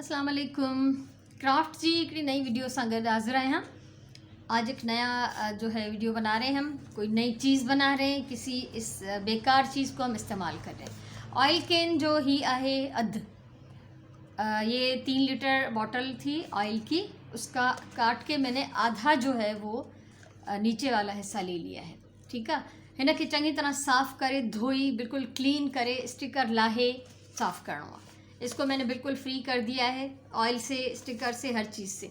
अस्सलाम वालेकुम। क्राफ्ट जी हिकिड़ी नई वीडियो सां गॾु हाज़िर आहियां। आज एक नया जो है वीडियो बना रहे हैं। हम कोई नई चीज़ बना रहे हैं, किसी इस बेकार चीज़ को हम इस्तेमाल कर रहे हैं। ऑयल कैन जो ही आहे ये 3 लीटर बॉटल थी ऑयल की, उसका काट के मैंने आधा जो है वो नीचे वाला हिस्सा ले लिया है। ठीक है, हिन खे चङी तरह साफ़ करे धोई बिल्कुल क्लीन करे स्टिकर लाहे साफ़ करणो आहे। इसको मैंने बिल्कुल फ्री कर दिया है ऑयल से, स्टिकर से, हर चीज़ से।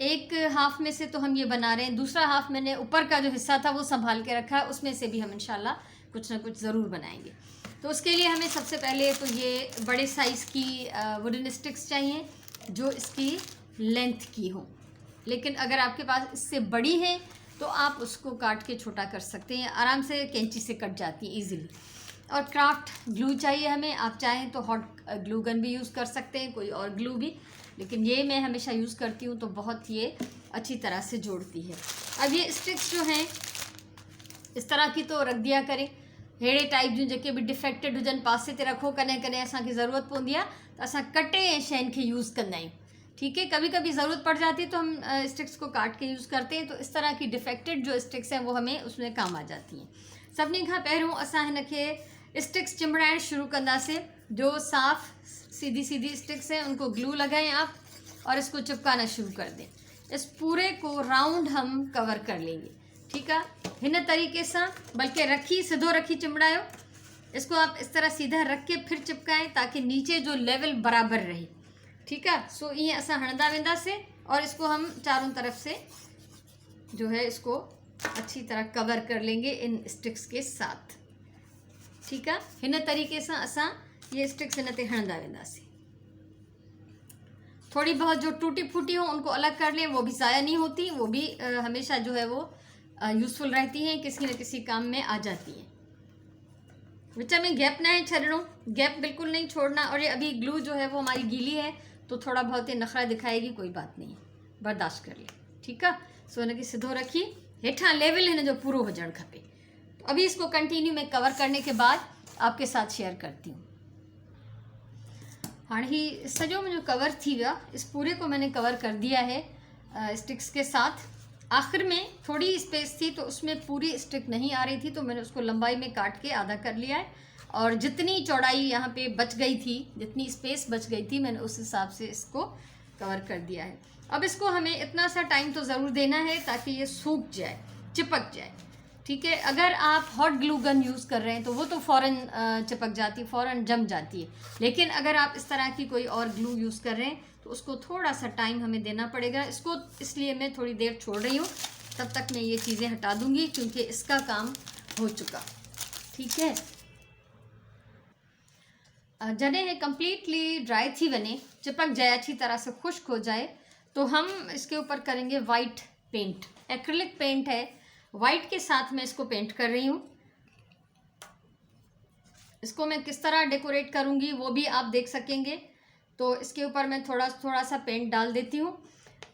एक हाफ में से तो हम ये बना रहे हैं, दूसरा हाफ मैंने ऊपर का जो हिस्सा था वो संभाल के रखा है, उसमें से भी हम इंशाल्लाह कुछ ना कुछ ज़रूर बनाएंगे। तो उसके लिए हमें सबसे पहले तो ये बड़े साइज़ की वुडन स्टिक्स चाहिए जो इसकी लेंथ की हो, लेकिन अगर आपके पास इससे बड़ी है तो आप उसको काट के छोटा कर सकते हैं, आराम से कैंची से कट जाती है ईज़िली। और क्राफ्ट ग्लू चाहिए हमें, आप चाहें तो हॉट ग्लू गन भी यूज़ कर सकते हैं, कोई और ग्लू भी, लेकिन ये मैं हमेशा यूज़ करती हूँ तो बहुत ये अच्छी तरह से जोड़ती है। अब ये स्टिक्स जो हैं इस तरह की तो रख दिया करें, हेड़े टाइप जूं जेके भी डिफेक्टेड हुजनि पासे ते रखो, कॾहिं कॾहिं असांखे ज़रूरत पवंदी आहे तो असां कटे ऐं शयुनि खे यूज़ कंदा आहियूं। ठीक है, कभी कभी ज़रूरत पड़ जाती है तो हम स्टिक्स को काट के यूज़ करते हैं, तो इस तरह की डिफेक्टेड जो स्टिक्स हैं वो हमें उसमें काम आ जाती हैं। सभिनी खां पहिरियों असां हिन खे स्टिक्स चिमड़ाइण शुरू कंदासीं। जो साफ़ सीधी सीधी स्टिक्स हैं उनको ग्लू लगाएं आप और इसको चिपकाना शुरू कर दें। इस पूरे को राउंड हम कवर कर लेंगे। ठीक है, हिन तरीके से, बल्कि रखी सीधो रखी चिमड़ायो, इसको आप इस तरह सीधा रख के फिर चिपकाएं ताकि नीचे जो लेवल बराबर रहे। ठीक है, सो ये असां हणंदा वेंदासीं और इसको हम चारों तरफ से जो है इसको अच्छी तरह कवर कर लेंगे इन स्टिक्स के साथ। ठीक है, हिन तरीके से असां ये स्टिक्स हिन ते हणंदा वेंदासीं। थोड़ी बहुत जो टूटी फूटी हो उनको अलग कर लें, वो भी ज़ाया नहीं होती, वो भी हमेशा जो है वो यूज़फुल रहती हैं, किसी न किसी काम में आ जाती हैं। विच में गैप नहीं छड़नो, गैप बिल्कुल नहीं छोड़ना। और ये अभी ग्लू जो है वो हमारी गीली है तो थोड़ा बहुत ये नखरा दिखाएगी, कोई बात नहीं, बर्दाश्त कर ले। ठीक है, सो हिन खे सिधो रखी, हेठां लेवल हिन जो पूरो हुजणु खपे। तो अभी इसको कंटिन्यू में कवर करने के बाद आपके साथ शेयर करती हूँ। हाँ, ही सजो मुझे कवर थी गया, इस पूरे को मैंने कवर कर दिया है स्टिक्स के साथ। आखिर में थोड़ी स्पेस थी तो उसमें पूरी स्टिक नहीं आ रही थी, तो मैंने उसको लंबाई में काट के आधा कर लिया है और जितनी चौड़ाई यहाँ पे बच गई थी, जितनी स्पेस बच गई थी, मैंने उस हिसाब से इसको कवर कर दिया है। अब इसको हमें इतना सा टाइम तो ज़रूर देना है ताकि ये सूख जाए, चिपक जाए। ठीक है, अगर आप हॉट ग्लू गन यूज़ कर रहे हैं तो वो तो फ़ौरन चिपक जाती है, फ़ौरन जम जाती है, लेकिन अगर आप इस तरह की कोई और ग्लू यूज़ कर रहे हैं तो उसको थोड़ा सा टाइम हमें देना पड़ेगा। इसको इसलिए मैं थोड़ी देर छोड़ रही हूँ, तब तक मैं ये चीज़ें हटा दूँगी क्योंकि इसका काम हो चुका। ठीक है, जॾहिं ये कम्प्लीटली ड्राई थी वने, चिपक जाए, अच्छी तरह से खुश्क हो जाए, तो हम इसके ऊपर करेंगे वाइट पेंट। एक्रिलिक पेंट है, वाइट के साथ मैं इसको पेंट कर रही हूँ। इसको मैं किस तरह डेकोरेट करूँगी वो भी आप देख सकेंगे। तो इसके ऊपर मैं थोड़ा सा पेंट डाल देती हूँ।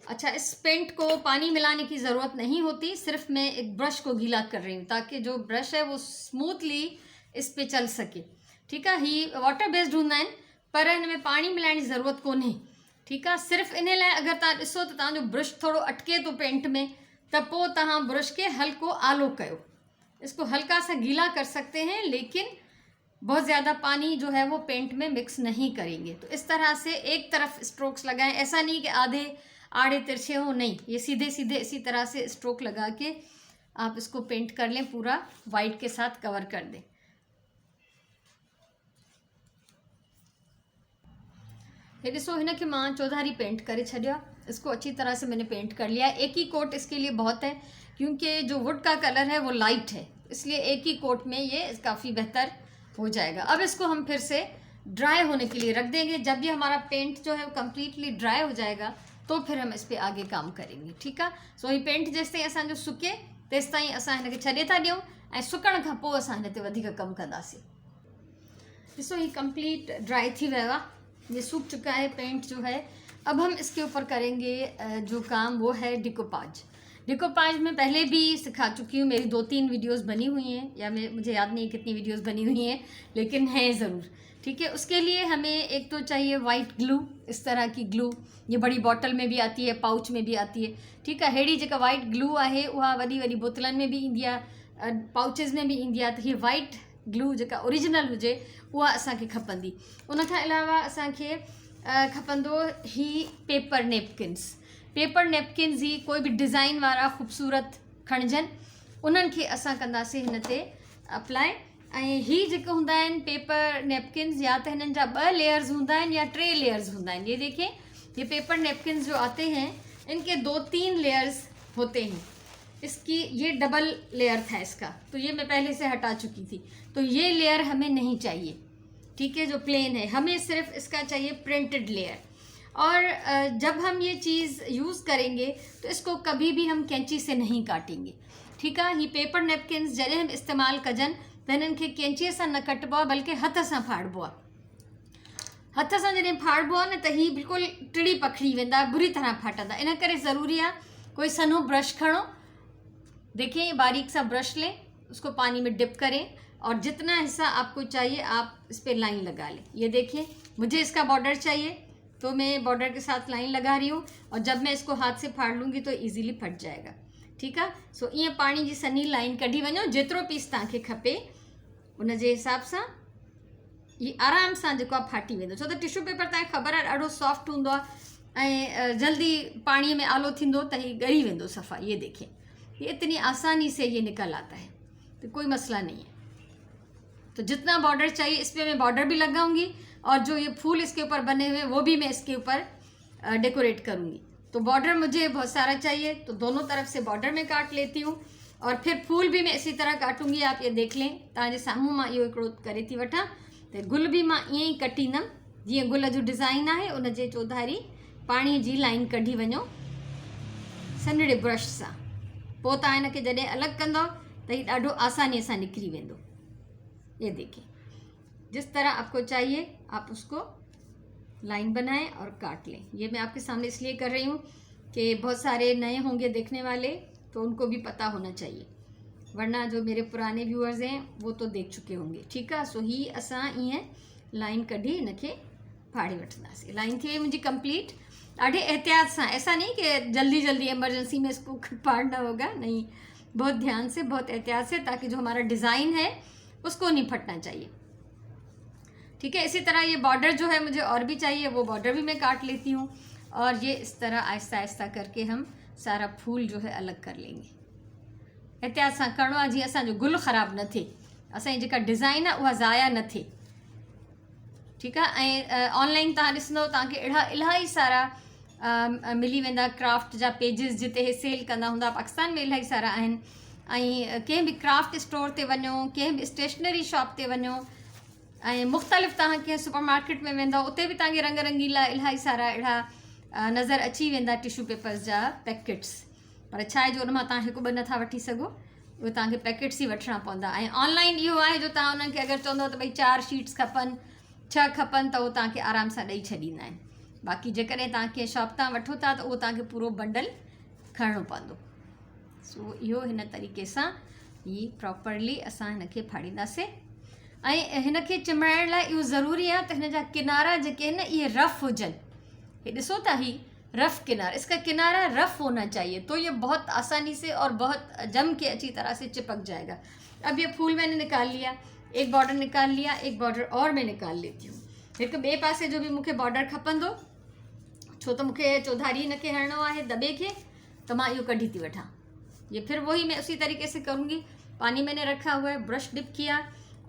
अच्छा, इस पेंट को पानी मिलाने की ज़रूरत नहीं होती, सिर्फ मैं एक ब्रश को गीला कर रही हूँ ताकि जो ब्रश है वो स्मूथली इस पे चल सके। ठीक है, ही वाटर बेस्ड हूंदा आहिनि पर हिन में पानी मिलाइण जी ज़रूरत कोन्हे। ठीक है, सिर्फ इन लाइ अगर तव्हां ॾिसो त तव्हांजो ब्रश थोड़ो अटके तो पेंट में, त पोइ तव्हां ब्रश के हल्को आलो कयो, इसको हल्का सा गीला कर सकते हैं, लेकिन बहुत ज़्यादा पानी जो है वो पेंट में मिक्स नहीं करेंगे। तो इस तरह से एक तरफ स्ट्रोक्स लगाएं, ऐसा नहीं कि आधे आड़े तिरछे हो, नहीं, ये सीधे सीधे इसी तरह से स्ट्रोक लगा के आप इसको पेंट कर लें, पूरा वाइट के साथ कवर कर दें। ये ॾिसो, हिन खे मां चौधारी पेंट करे छॾिया, इसको अच्छी तरह से मैंने पेंट कर लिया। एक ही कोट इसके लिए बहुत है क्योंकि जो वुड का कलर है वो लाइट है, इसलिए एक ही कोट में ये काफ़ी बेहतर हो जाएगा। अब इसको हम फिर से ड्राई होने के लिए रख देंगे। जब भी हमारा पेंट जो है वो कम्प्लीटली ड्राई हो जाएगा तो फिर हम इस पर आगे काम करेंगे। ठीक है, सो ही पेंट जेसि ताईं असांजो सुके तेसि ताईं असां हिन खे छॾे था ॾियूं ऐं सुकण खां पोइ असां हिन ते वधीक कमु कंदासीं। ॾिसो, ही कंप्लीट ड्राई थी वियो आहे, ये सूख चुका है पेंट जो है। अब हम इसके ऊपर करेंगे जो काम वो है डिकोपाज। डिकोपाज में पहले भी सिखा चुकी हूँ, मेरी 2-3 वीडियोस बनी हुई हैं, या मुझे याद नहीं कितनी वीडियोस बनी हुई हैं, लेकिन हैं ज़रूर। ठीक है, उसके लिए हमें एक तो चाहिए वाइट ग्लू, इस तरह की ग्लू, ये बड़ी बॉटल में भी आती है, पाउच में भी आती है। ठीक है, हेड़ी जेका वाइट ग्लू आहे उहा वॾी वॾी बोतलनि में भी ईंदी आहे, पाउचिस में भी ईंदी आहे। त हीअ वाइट ग्लू जेका ओरिजिनल हुजे उहा असांखे खपंदी। उन खां अलावा असांखे खपंदो ही पेपर नेपकिन्स। पेपर नेपकिन्स जी कोई भी डिज़ाइन वारा ख़ूबसूरत खणजनि, उन्हनि खे असां कंदासीं हिन ते अप्लाई। ऐं ही जेके हूंदा आहिनि पेपर नेपकिन्स, या तो हिननि जा 2 लेयर्स हूंदा आहिनि या 3 लेयर्स हूंदा आहिनि। ये देखिए, ये पेपर नेपकिन्स जो आते हैं इनके 2-3 लेयर्स होते हैं। इसकी ये डबल लेयर था इसका, तो ये मैं पहले से हटा चुकी थी, तो ये लेयर हमें नहीं चाहिए। ठीक है, जो प्लेन है, हमें सिर्फ इसका चाहिए प्रिंटेड लेयर। और जब हम ये चीज़ यूज़ करेंगे तो इसको कभी भी हम कैंची से नहीं काटेंगे। ठीक है, ये पेपर नेपकिन्स जॾहिं हम इस्तेमाल कजन त हिननि खे कैंचीअ सां न कटबो आहे, बल्कि हथ सां फाड़बो आहे। हथ सां जॾहिं फाड़बो आहे न त ही बिल्कुलु टिड़ी पखड़ी वेंदा, बुरी तरह फाटंदा। इन करे ज़रूरी आहे कोई सन्हो ब्रश खणो, देखिए बारीक सा ब्रश लें, उसको पानी में डिप करें और जितना हिस्सा आपको चाहिए आप इस पर लाइन लगा लें। ये देखिए, मुझे इसका बॉर्डर चाहिए तो मैं बॉर्डर के साथ लाइन लगा रही हूँ, और जब मैं इसको हाथ से फाड़ लूँगी तो इजीली फट जाएगा। ठीक है, सो ईअं पानी जी सन्ही लाइन कढी वञो, जेतिरो पीस तव्हांखे खपे उन जे हिसाब सां। ये आराम सां जेको आहे फाटी वेंदो, छो त टिश्यू पेपर तव्हांखे ख़बर आहे ॾाढो सॉफ्ट हूंदो आहे ऐं जल्दी पाणीअ में आलो थींदो त हीअ ॻरी वेंदो सफ़ा। ये देखिए, ये इतनी आसानी से ये निकल आता है, तो कोई मसला नहीं है। तो जितना बॉर्डर चाहिए इस पर मैं बॉर्डर भी लगाऊंगी, और जो ये फूल इसके ऊपर बने हुए वो भी मैं इसके ऊपर डेकोरेट करूंगी। तो बॉर्डर मुझे बहुत सारा चाहिए, तो दोनों तरफ से बॉर्डर में काट लेती हूँ, और फिर फूल भी मैं इसी तरह काटूंगी। आप ये देख लें, तव्हांजे साम्हूं मां इहो हिकिड़ो करे थी वठां। तो गुल भी मां ईअं ई कटींदमि, जीअं गुल जो डिज़ाइन आहे उन जे चौधारी पाणी जी लाइन कढी वञो सन्हड़े ब्रश सां। पोइ तव्हां हिनखे जॾहिं अलॻि कंदो त हीउ ॾाढो आसानीअ सां निकिरी वेंदो। ये देखिए, जिस तरह आपको चाहिए आप उसको लाइन बनाएं और काट लें। ये मैं आपके सामने इसलिए कर रही हूँ कि बहुत सारे नए होंगे देखने वाले, तो उनको भी पता होना चाहिए, वरना जो मेरे पुराने व्यूअर्स हैं वो तो देख चुके होंगे। ठीक है, सो ही असां ईअं लाइन कढी हिनखे फाड़े वठंदासीं। लाइन थी वई मुंहिंजी कंप्लीट, ॾाढे एहतियात सां, ऐसा नहीं कि जल्दी जल्दी इमरजेंसी में इसको फाड़ना होगा, नहीं, बहुत ध्यान से, बहुत एहतियात से, ताकि जो हमारा डिज़ाइन है उसको नहीं फटना चाहिए। ठीक है, इसी तरह ये बॉर्डर जो है मुझे और भी चाहिए, वो बॉर्डर भी मैं काट लेती हूँ, और ये इस तरह आहिस्ता आहिस्ता करके हम सारा फूल जो है अलग कर लेंगे। एहतियात सां करिणो आहे, जीअं असांजो गुल ख़राबु न थिए, असांजी जेका डिज़ाइन आहे उहा ज़ाया न थिए। ठीकु आहे, ऐं ऑनलाइन तव्हां ॾिसंदव तव्हांखे अहिड़ा इलाही सारा मिली वेंदा क्राफ्ट जा पेजिस, जिते हे सेल कंदा हूंदा। पाकिस्तान में इलाही सारा आहिनि, ऐं कंहिं बि क्राफ्ट स्टोर ते वञो, कंहिं बि स्टेशनरी शॉप ते वञो, ऐं मुख़्तलिफ़ तव्हां कंहिं सुपर मार्केट में वेंदव उते बि तव्हांखे रंग रंगीला इलाही सारा अहिड़ा नज़र अची वेंदा टिश्यू पेपर्स जा पैकेट्स। पर छा आहे जो उन मां तव्हां हिकु ॿ नथा वठी सघो, उहे तव्हांखे पैकेट्स ई वठिणा पवंदा। ऐं ऑनलाइन इहो आहे जो तव्हां उन्हनि खे अगरि चवंदव त भई 4 शीट्स खपनि, 6 खपनि, त उहो तव्हांखे आराम सां ॾेई छॾींदा आहिनि। बाक़ी जेकॾहिं तव्हां कंहिं शॉप तां वठो था त उहो तव्हांखे पूरो बंडल खणणो पवंदो। सो इहो हिन तरीक़े सां ही प्रॉपरली असां हिनखे फाड़ींदासीं। ऐं हिनखे चिमड़ाइण लाइ इहो ज़रूरी आहे त हिन जा किनारा जेके आहिनि न इहे रफ़ हुजनि। ये ॾिसो था, ही रफ़ किनारा, इसका किनारा रफ़ होना चाहिए, तो ये बहुत आसानी से और बहुत जम के अच्छी तरह से चिपक जाएगा। अब ये फूल मैंने निकाल लिया, एक बॉर्डर निकाल लिया, एक बॉर्डर और मैं निकाल लेती हूँ। एक ॿिए पासे जो भी मूंखे बॉर्डर खपंदो, छो त मूंखे चौधारी हिनखे हणणो आहे दॿे खे, तो मां इहो कढी थी वठां। ये फिर वही मैं उसी तरीके से करूँगी। पानी मैंने रखा हुआ है, ब्रश डिप किया,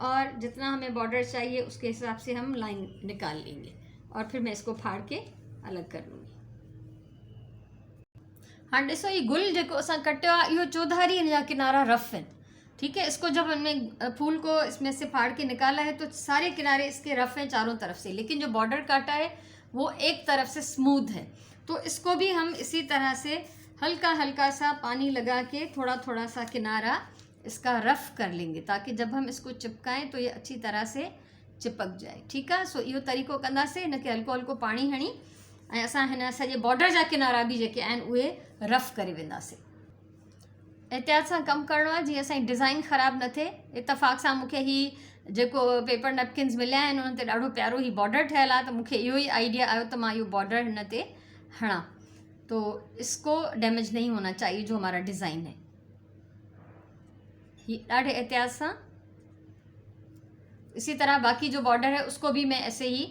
और जितना हमें बॉर्डर चाहिए उसके हिसाब से हम लाइन निकाल लेंगे, और फिर मैं इसको फाड़ के अलग कर लूँगी। हाँ ॾिसो, ये गुल जेको असां कटियो आहे इहो चौधारी हिन जा किनारा रफ़ आहिनि। ठीक है, इसको जब हमने फूल को इसमें से फाड़ के निकाला है तो सारे किनारे इसके रफ़ हैं चारों तरफ से, लेकिन जो बॉर्डर काटा है वो एक तरफ से स्मूथ है। तो इसको भी हम इसी तरह से हल्का हल्का सा पानी लगा के थोड़ा थोड़ा सा किनारा इसका रफ़ कर लेंगे, ताकि जब हम इसको चिपकाएं तो ये अच्छी तरह से चिपक जाए। ठीक है, सो इहो तरीक़ो कंदासीं। हिनखे हल्को हल्को पाणी हणी ऐं असां हिन सॼे बॉर्डर जा किनारा बि जेके आहिनि उहे रफ़ करे वेंदासीं। एहतियात सां कमु करिणो आहे, जीअं असांजी डिज़ाइन ख़राबु न थिए। इतफ़ाक़ सां मूंखे ही जेको पेपर नैपकिन्स मिलिया आहिनि उन्हनि ते ॾाढो प्यारो ही बॉर्डर ठहियल आहे, त मूंखे इहो ई आइडिया आयो त मां इहो बॉर्डर हिन ते हणा, तो इसको डैमेज नहीं होना चाहिए जो हमारा डिज़ाइन है। ये ॾाढे एहतियात सां, इसी तरह बाकी जो बॉर्डर है उसको भी मैं ऐसे ही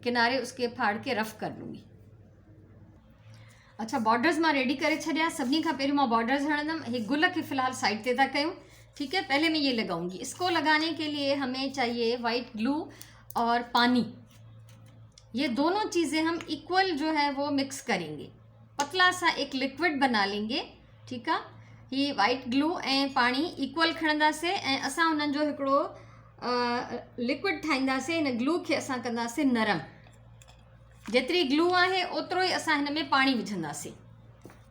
किनारे उसके फाड़ के रफ कर लूँगी। अच्छा, बॉर्डर्स मां रेडी करे छॾिया। सभिनी खां पहिरियों मां बॉर्डर्स हणंदमि। हे गुल खे फ़िलहाल साइड ते था कयूं, ठीक है। पहले मैं ये लगाऊंगी। इसको लगाने के लिए हमें चाहिए वाइट ग्लू और पानी। ये दोनों चीज़ें हम इक्वल जो है वो मिक्स करेंगे, पतला सा एक लिक्विड बना लेंगे, ठीक है। ये वाइट ग्लू ऐं पानी इक्वल खणंदासीं ऐं असां उन्हनि जो हिकिड़ो लिक्विड ठाहींदासीं। हिन ग्लू खे असां कंदासीं नरम। जितनी ग्लू है उतरो ही असां हिन में पानी विझंदासीं।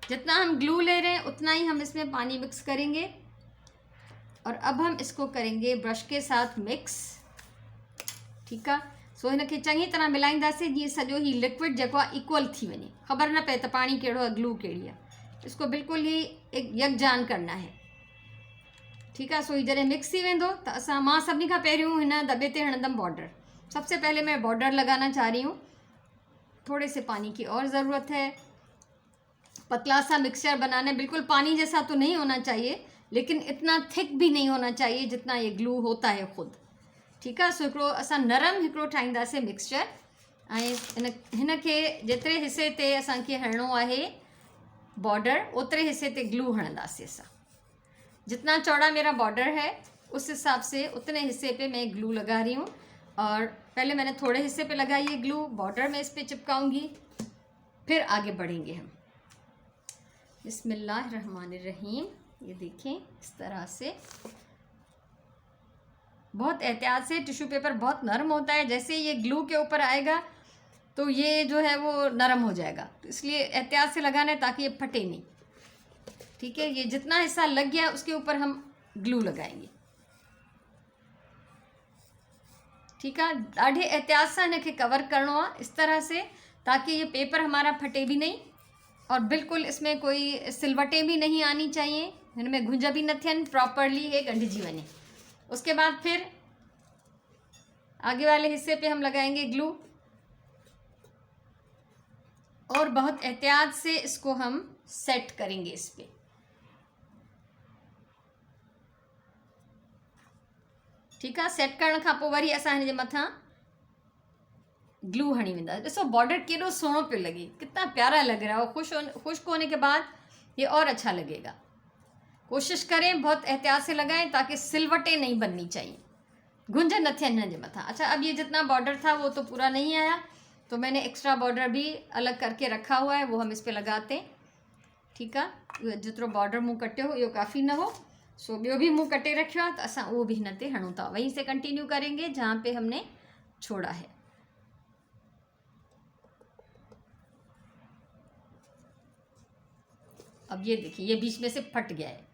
जितना हम ग्लू ले रहे हैं उतना ही हम इसमें पानी मिक्स करेंगे। और अब हम इसको करेंगे ब्रश के साथ मिक्स, ठीक है। सो हिन खे चङी तरह मिलाईंदासीं जीअं सॼो ही लिक्विड जेको आहे इक्वल थी वञे, ख़बर न पए त पानी कहिड़ो आहे ग्लू कहिड़ी आहे। इसको बिल्कुल ही एक यकजान करना है, ठीक है। सो ही जॾहिं मिक्स थी वेंदो त असां मां सभिनी खां पहिरियों हिन दॿे ते हणंदमि बॉर्डर। सबसे पहले मैं बॉर्डर लगाना चाह रही हूँ। थोड़े से पानी की और ज़रूरत है। पतला सा मिक्सचर बनाना है, बिल्कुल पानी जैसा तो नहीं होना चाहिए, लेकिन इतना थिक भी नहीं होना चाहिए जितना ये ग्लू होता है खुद, ठीक है। सो हिकिड़ो असां नरम हिकिड़ो ठाहींदासीं मिक्सचर ऐं हिन खे जेतिरे हिसे ते असांखे हणिणो आहे बॉर्डर ओतिरे हिसे ते ग्लू हणंदासीं असां। जितना चौड़ा मेरा बॉर्डर है उस हिसाब से उतने हिस्से पे मैं ग्लू लगा रही हूँ। और पहले मैंने थोड़े हिस्से पे लगाई है ग्लू, बॉर्डर में इस पे चिपकाऊंगी, फिर आगे बढ़ेंगे हम। बिस्मिल्लाहिर्रहमानिर्रहीम। ये देखें इस तरह से, बहुत एहतियात से। टिश्यू पेपर बहुत नरम होता है, जैसे ये ग्लू के ऊपर आएगा तो ये जो है वो नरम हो जाएगा, तो इसलिए एहतियात से लगाना है ताकि ये फटे नहीं, ठीक है। ये जितना हिस्सा लग गया उसके ऊपर हम ग्लू लगाएंगे, ठीक है। ॾाढे एहतियात सां हिन खे कवर करणो आहे इस तरह से, ताकि ये पेपर हमारा फटे भी नहीं और बिल्कुल इसमें कोई सिलवटें भी नहीं आनी चाहिए, इनमें घुंज भी न थियनि, प्रॉपरली ये गंढिजी वञे। उसके बाद फिर आगे वाले हिस्से पे हम लगाएंगे ग्लू और बहुत एहतियात से इसको हम सेट करेंगे इस पे, ठीक है। सेट करण खां पोइ वरी असां हिन जे मथां ग्लू हणी वेंदा। ॾिसो बॉर्डर केॾो सुहिणो पियो लगे, कितना प्यारा लग रहा है। और खुश्क होने के बाद ये और अच्छा लगेगा। कोशिश करें बहुत एहतियात से लगाएं ताकि सिलवटें नहीं बननी चाहिए, गुंज न थियनि हिन जे मथां। अच्छा, अब ये जितना बॉर्डर था वो तो पूरा नहीं आया, तो मैंने एक्स्ट्रा बॉर्डर भी अलग करके रखा हुआ है, वो हम इस पे लगाते हैं, ठीक है। जितरो बॉर्डर मूं कटियो हो इहो काफ़ी न हो, सो ॿियो भी मूं कटे रखियो आहे, तो असां उहो भी हिन ते हणूं था। वहीं से कंटिन्यू करेंगे जहाँ पे हमने छोड़ा है। अब ये देखिए ये बीच में से फट गया है,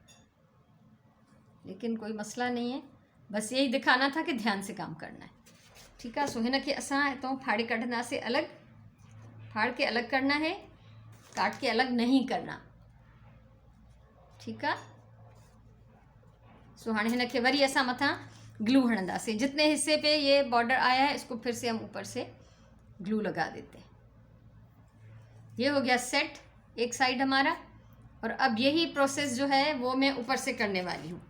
लेकिन कोई मसला नहीं है, बस यही दिखाना था कि ध्यान से काम करना है, ठीक है। सो हिन खे असां हितों फाड़े कढंदासीं अलग, फाड़ के अलग करना है, काट के अलग नहीं करना, ठीक है। सो हाणे हिन खे वरी असां मथां ग्लू हणंदासीं। जितने हिस्से पे ये बॉर्डर आया है इसको फिर से हम ऊपर से ग्लू लगा देते हैं। ये हो गया सेट एक साइड हमारा, और अब यही प्रोसेस जो है वो मैं ऊपर से करने वाली हूँ,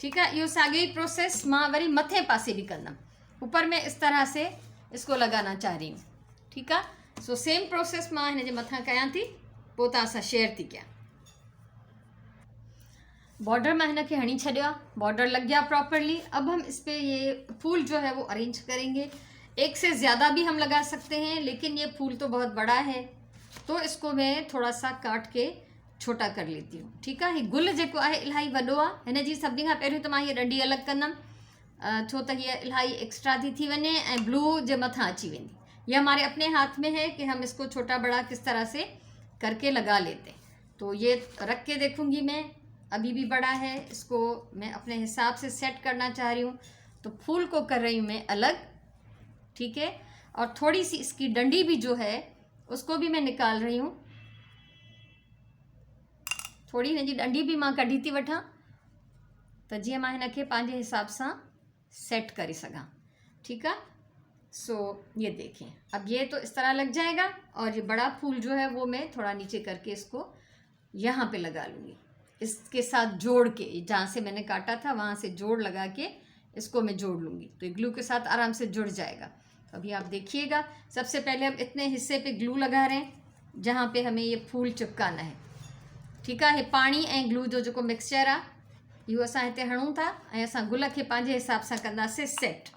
ठीक है। यो साॻियो ही प्रोसेस मां वरी मथे पासे भी कंदमि। ऊपर में इस तरह से इसको लगाना चाह रही हूँ, ठीक है। सो सेम प्रोसेस मां हिन जे मथां कयां थी, पोइ तव्हां सां शेयर थी कयां। बॉर्डर में हिन खे हणी छॾियो आहे, बॉर्डर लग गया प्रॉपरली। अब हम इस पे ये फूल जो है वो अरेंज करेंगे। एक से ज़्यादा भी हम लगा सकते हैं, लेकिन ये फूल तो बहुत बड़ा है, तो इसको मैं थोड़ा सा काट के छोटा कर लेती हूँ, ठीक है। गुल जेको आहे इलाही वॾो आहे, हिन जी सभिनी खां पहिरियों त मां हीअ डंडी अलॻि कंदमि, छो त हीअ इलाही एक्स्ट्रा थी वञे ऐं ब्लू जे मथां अची वेंदी। ये हमारे अपने हाथ में है कि हम इसको छोटा बड़ा किस तरह से करके लगा लेते। तो ये रख के देखूँगी मैं, अभी भी बड़ा है, इसको मैं अपने हिसाब से सेट करना चाह रही हूँ, तो फूल को कर रही हूँ मैं अलग, ठीक है। और थोड़ी सी इसकी डंडी भी जो है उसको भी मैं निकाल रही हूँ, थोड़ी हिन जी डंडी भी मां कढी थी वठां, त जीअं मां हिन खे पंहिंजे हिसाब सां सेट करे सघां। ठीक है, सो ये देखें, अब ये तो इस तरह लग जाएगा और ये बड़ा फूल जो है वो मैं थोड़ा नीचे करके इसको यहाँ पे लगा लूँगी, इसके साथ जोड़ के, जहाँ से मैंने काटा था वहाँ से जोड़ लगा के इसको मैं जोड़ लूँगी, तो ये ग्लू के साथ आराम से जुड़ जाएगा। तो अभी आप देखिएगा, सबसे पहले हम इतने हिस्से पे ग्लू लगा रहे हैं जहाँ पे हमें ये फूल चिपकाना है। ठीक है, पानी ऐं ग्लू जो जेको मिक्सचर आहे इहो असां हिते हणूं था ऐं असां गुल खे पंहिंजे हिसाब सां कंदासीं सेट।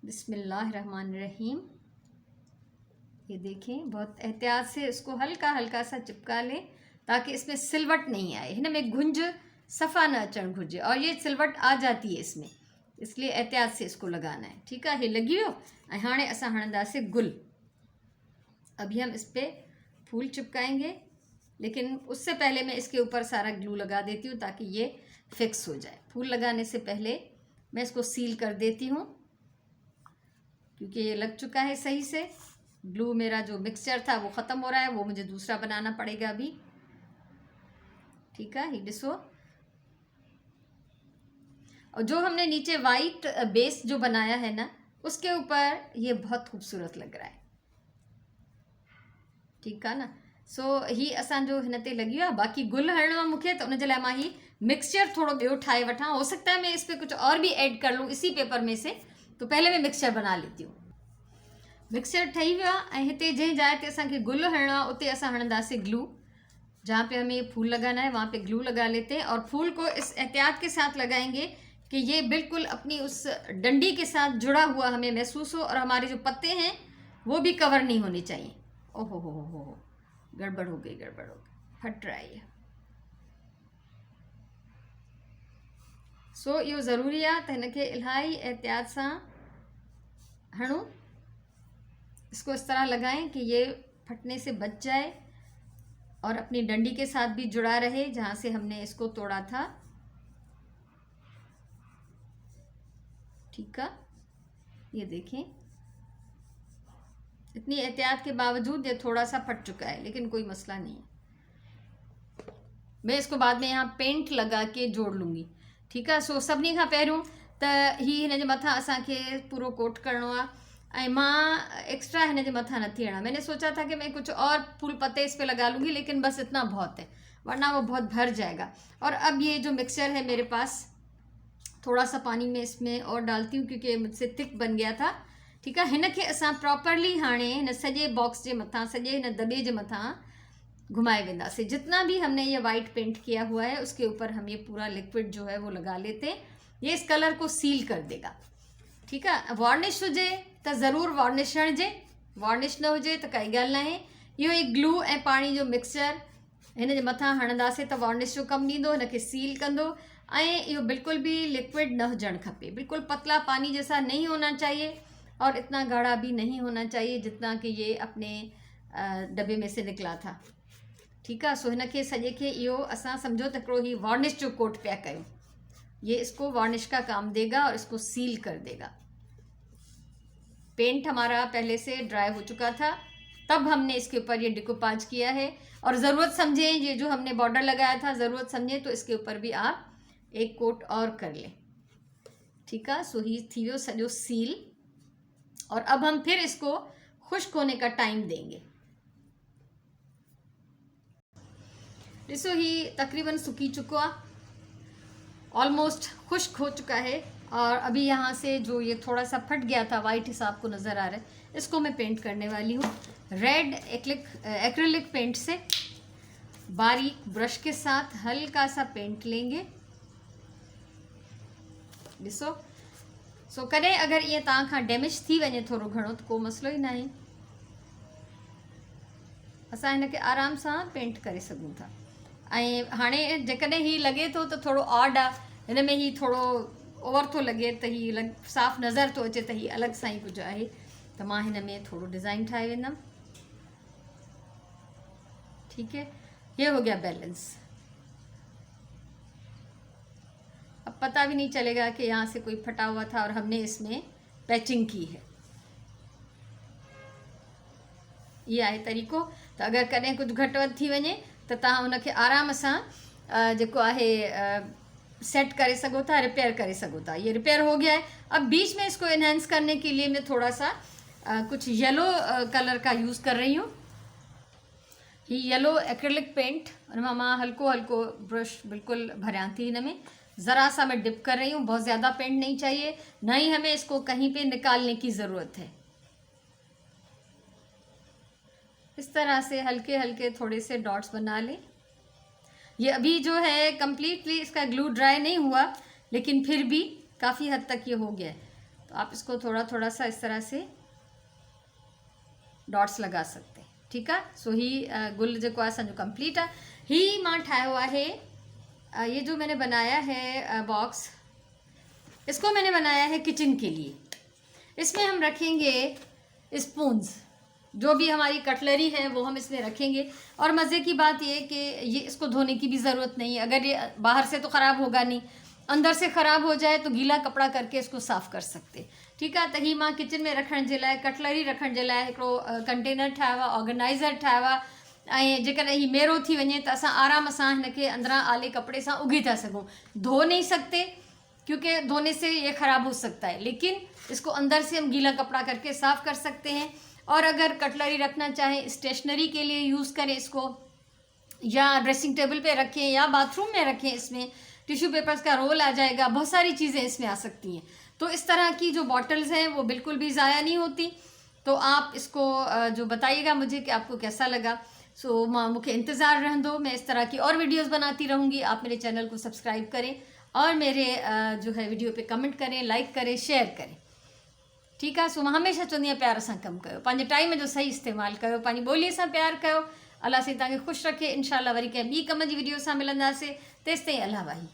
बिस्मिल्लाहिर्रहमानिर्रहीम। ये देखें, बहुत एहतियात से इसको हल्का हल्का सा चिपका लें ताकि इसमें सिलवट नहीं आए, हिन में घुंज सफ़ा न अचणु घुरिजे, और ये सिलवट आ जाती है इसमें, इसलिए एहतियात से इसको लगाना है। ठीक है, ये लगी वियो ऐं हाणे असां हणंदासीं गुल। अभी हम इस पर फूल चिपकाएंगे, लेकिन उससे पहले मैं इसके ऊपर सारा ग्लू लगा देती हूँ ताकि ये फिक्स हो जाए। फूल लगाने से पहले मैं इसको सील कर देती हूँ क्योंकि ये लग चुका है सही से। ग्लू मेरा जो मिक्सचर था वो ख़त्म हो रहा है, वो मुझे दूसरा बनाना पड़ेगा अभी। ठीक है, ये डिसो, और जो हमने नीचे वाइट बेस जो बनाया है ना, उसके ऊपर ये बहुत खूबसूरत लग रहा है। ठीक है ना, सो ही असांजो हिन ते लगी वियो आहे। बाक़ी गुल हणणो आहे मूंखे, त उनजे लाइ मां ही मिक्सचर थोड़ो ॿियो ठाहे वठां। हो सकता है मैं इस पर कुछ और भी ऐड कर लूँ इसी पेपर में से, तो पहले मैं मिक्सचर बना लेती हूँ। मिक्सचर ठही वियो आहे ऐं हिते जंहिं जाइ ते असांखे गुल हणणो आहे उते असां हणंदासीं ग्लू। जहाँ पे हमें फूल लगाना है वहाँ पे ग्लू लगा लेते हैं, और फूल को इस एहतियात के साथ लगाएंगे कि ये बिल्कुल अपनी उस डंडी के साथ जुड़ा हुआ हमें महसूस हो, और हमारे जो पत्ते हैं वो भी कवर नहीं होने चाहिए। ओहो हो, गड़बड़ हो गई, फट रहा है। सो इहो ज़रूरी आहे त हिनखे इलाही एहतियात सां हणूं, इसको इस तरह लगाएं कि ये फटने से बच जाए और अपनी डंडी के साथ भी जुड़ा रहे जहाँ से हमने इसको तोड़ा था। ठीक है, ये देखें, इतनी एहतियात के बावजूद ये थोड़ा सा फट चुका है, लेकिन कोई मसला नहीं है। मैं इसको बाद में यहाँ पेंट लगा के जोड़ लूँगी। ठीक है, सो सभिनी खां पहिरियों त ही हिन जे मथां असांखे पूरो कोट करणो आहे, ऐं मां एक्स्ट्रा हिन जे मथां नथी हणा। मैंने सोचा था कि मैं कुछ और फूल पत्ते इस पे लगा लूँगी, लेकिन बस इतना बहुत है, वरना वो बहुत भर जाएगा। और अब ये जो मिक्सचर है मेरे पास, थोड़ा सा पानी में इसमें और डालती हूँ क्योंकि मुझसे थिक बन गया था। ठीक है, हिन खे असां प्रॉपरली हाणे हिन सॼे बॉक्स जे मथां, सॼे हिन दॿे जे मथां घुमाए वेंदासीं। जितना भी हमने ये वाइट पेंट किया हुआ है उसके ऊपर हम ये पूरा लिक्विड जो है वो लगा लेते हैं, ये इस कलर को सील कर देगा। ठीक है, वार्निश हुजे तो ज़रूर वार्निश हणिजे, वार्निश न हुजे तो काई ॻाल्हि नाहे। इहो ई ग्लू ऐं पाणी जो मिक्सचर हिन जे मथां हणंदासीं त वार्निश जो कमु ॾींदो, हिनखे सील कंदो। ऐं इहो बिल्कुल भी लिक्विड न हुजणु खपे, बिल्कुल पतला पानी जैसा नहीं होना चाहिए और इतना गाढ़ा भी नहीं होना चाहिए जितना कि ये अपने डब्बे में से निकला था। ठीक है, सो हिनखे सॼे खे इहो असां सम्झो त हिकिड़ो ही वार्निश जो कोट पिया कयूं। ये इसको वार्निश का काम देगा और इसको सील कर देगा। पेंट हमारा पहले से ड्राई हो चुका था, तब हमने इसके ऊपर ये डिकोपाज किया है, और ज़रूरत समझें ये जो हमने बॉर्डर लगाया था, ज़रूरत समझें तो इसके ऊपर भी आप एक कोट और कर लें। ठीक है, सो ही थी वियो सॼो सील, और अब हम फिर इसको खुश्क होने का टाइम देंगे। ॾिसो ही तकरीबन सूखी चुका, ऑलमोस्ट खुश्क हो चुका है, और अभी यहाँ से जो ये थोड़ा सा फट गया था वाइट हिसाब को नज़र आ रहा है, इसको मैं पेंट करने वाली हूँ रेड एक्रिलिक पेंट से। बारीक ब्रश के साथ हल्का सा पेंट लेंगे। ॾिसो, सो कॾहिं अगर ये तव्हां खां डैमेज थी वञे थोड़ो घणो त को मसलो ही नाहे, असां हिनखे आराम सां पेंट करे सघूं था। ऐं हाणे जेकॾहिं ही लगे तो थोड़ो ऑड आहे, हिन में ही थोड़ो ओवर तो लगे त ही साफ़ नज़र तो अचे त ही अलग सां ही कुछ आहे, त मां हिन में थोड़ो डिज़ाइन ठाहे वेंदमि। ठीक है, ये हो गया बैलेंस। अब पता भी नहीं चलेगा कि यहाँ से कोई फटा हुआ था और हमने इसमें पैचिंग की है। ये आहे तरीक़ो। तो अगर कदें कुछ घट वध थी वञे त तव्हां हुनखे आराम सां जेको आहे सेट करे सघो था, रिपेयर करे सघो था। ये रिपेयर हो गया है। अब बीच में इसको इन्हेंस करने के लिए मैं थोड़ा सा कुछ येलो कलर का यूज़ कर रही हूँ। ही येलो एक्रिलिक पेंट और मां हल्को हल्को ब्रश बिल्कुल भरिया थी हिन में, ज़रा सा मैं डिप कर रही हूँ। बहुत ज़्यादा पेंट नहीं चाहिए, ना ही हमें इसको कहीं पे निकालने की ज़रूरत है। इस तरह से हल्के हल्के थोड़े से डॉट्स बना लें। ये अभी जो है कम्प्लीटली इसका ग्लू ड्राई नहीं हुआ, लेकिन फिर भी काफ़ी हद तक ये हो गया है। तो आप इसको थोड़ा थोड़ा सा इस तरह से डॉट्स लगा सकते हैं। ठीकु आहे। सो ही गुल जो आहे असांजो कंप्लीट आहे। ही मां ठाहियो आहे, ये जो मैंने बनाया है बॉक्स, इसको मैंने बनाया है किचन के लिए। इसमें हम रखेंगे स्पून्स, जो भी हमारी कटलरी है वो हम इसमें रखेंगे। और मज़े की बात ये कि ये इसको धोने की भी ज़रूरत नहीं है। अगर ये बाहर से तो ख़राब होगा नहीं, अंदर से ख़राब हो जाए तो गीला कपड़ा करके इसको साफ़ कर सकते। ठीकु आहे। त ही मां किचन में रखण जे लाइ, कटलरी रखण जे लाइ हिकिड़ो कंटेनर ठाहियो आहे, ऑर्गेनाइज़र ठाहियो आहे। ऐं जेकॾहिं ही मेरो थी वञे त असां आराम सां हिनखे अंदरां आले कपिड़े सां उघी था सघूं। धो नहीं सकते क्योंकि धोने से ये ख़राब हो सकता है, लेकिन इसको अंदर से हम गीला कपड़ा करके साफ़ कर सकते हैं। और अगर कटलरी रखना चाहें, स्टेशनरी के लिए यूज़ करें इसको, या ड्रेसिंग टेबल पे रखें, या बाथरूम में रखें, इसमें टिश्यू पेपर्स का रोल आ जाएगा, बहुत सारी चीज़ें इसमें आ सकती हैं। तो इस तरह की जो बॉटल्स हैं वो बिल्कुल भी ज़ाया नहीं होती। तो आप इसको जो बताइएगा मुझे कि आपको कैसा लगा। सो मुझे इंतज़ार रहंदो, मैं इस तरह की और वीडियोस बनाती रहूँगी। आप मेरे चैनल को सब्सक्राइब करें और मेरे जो है वीडियो पे कमेंट करें, लाइक करें, शेयर करें। ठीकु आहे। सो मां हमेशह चवंदी आहियां प्यार सां कमु कयो, पंहिंजे टाइम जो सही इस्तेमालु कयो, पंहिंजी ॿोलीअ सां प्यार कयो। अल्लाह से तव्हांखे ख़ुशि रखे। इंशाअल्लाह वरी कंहिं ॿी कम जी वीडियो सां मिलंदासीं। तेसिताईं अल्लाह वाही।